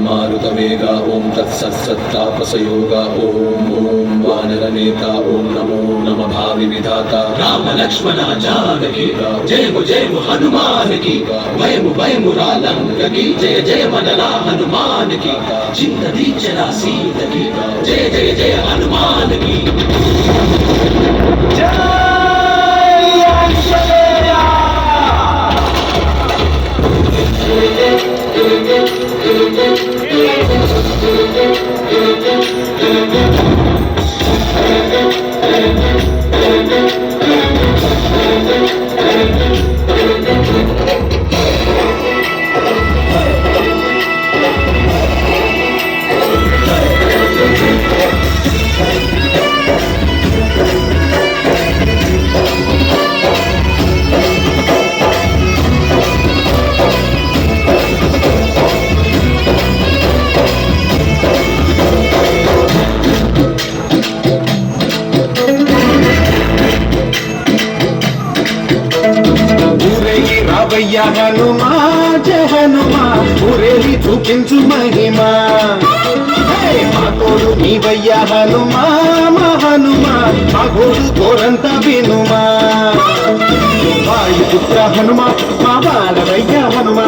मारुतवेगा ओम तत्सत्तापसयोगा ओम ओम वानरनेता ओम नमो नमः भावि विधाता राम लक्ष्मण जानकी जय हनुमान की वयमु रालंक की जय मनला हनुमान की चिंतनी चला सीत की जय हनुमान की हनुमा जय हनुमा ऊरेली చూపించు మహిమా మా తోడు నీవయ్యా హనుమా మా హనుమా మా గోడు కోరంత వినుమా వాయుపుత్ర హనుమా మా బాలవయ్యా హనుమా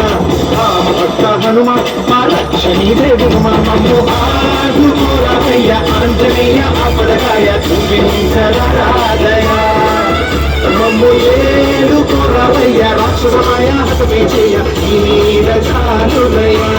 రామ భక్త హనుమా మా లక్ష్మీ దేవునుమా మమ్ము ఆదుకోరావయ్యా ఆంజనేయ అపడకాయ చూపించరాదయా మమ్ము ఏలుకోరావయ్యా రాక్షసమాయ హతమే చేయ ఈ నీరజాలుదయా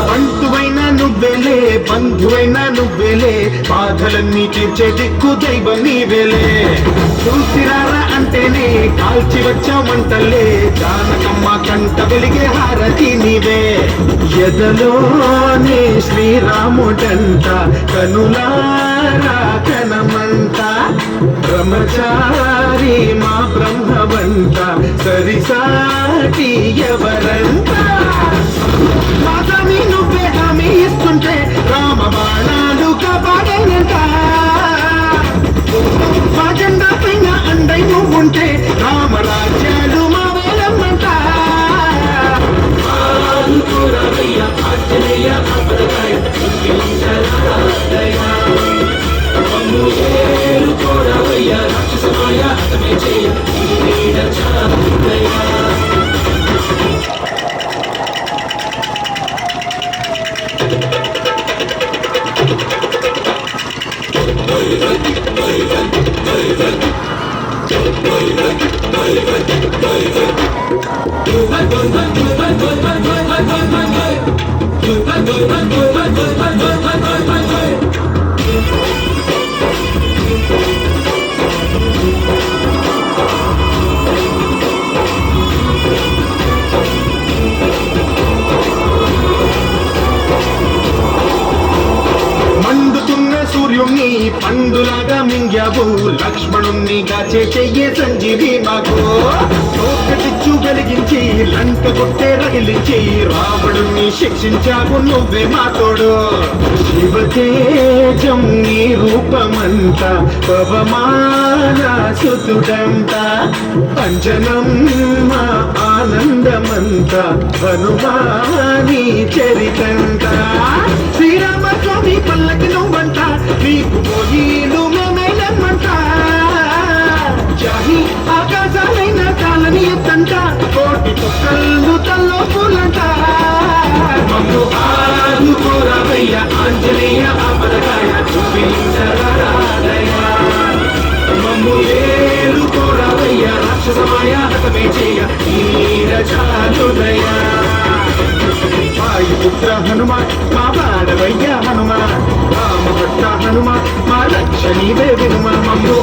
బంటువైన నువ్వేలే బంధువైన నువ్వేలే బాధలన్నీ తీర్చే దిక్కు దైవం నీవేలే చూసిరారా అంటేనే కాల్చి వచ్చామంటలే జానకమ్మ కంట వెలిగే హారతి నీవే ఎదలోనే శ్రీరాముడంట కనులారా కనమంట బ్రహ్మచారి మా బ్రహ్మవంత సరిసాటి ఎవరంట మాతని నువ్వే హామీ ఇస్తుంటే రామ బాణాలు కాపాడేనంట మా జెండా పైన అండై నువ్వుంటే రామరాజ్యాలు మా వేలమ్మంట రాక్షసమాయ హతమే చేయ సూర్యుణ్ణి పండులాగా మింగావు లక్ష్మణుణ్ణి గాచే చెయ్యే సంజీవి మాకు తోకటిచ్చు వెలిగించి లంక కొట్టే రగిలించి రావణుణ్ణి శిక్షించావు నువ్వే మా తోడు శివతేజం నీ రూపమంత పవమాన సుతుడంత పంచనం మా ఆనందమంత హనుమాని చరితంత శ్రీరామ స్వామి పల్లకి నువ్వంట నీకు పోయిలు మేమేలమ్మంట జాహి ఆకాశాలైన కాలని ఎత్తంట కోటి తొక్కలు తల్లో పూలంట మమ్ము ఆదుకోరావయ్య ఆంజనేయ అపరకాయ చూపించరాదయ్య మమ్ము ఏలుకోరావయ్య రాక్షసమాయ హతమే చేయ నీరజాలుదయ రామభద్ర హనుమ మా బాడవయ్య హనుమ రామభద్ర హనుమ మా రక్ష నీవే వినుమ మమ్ము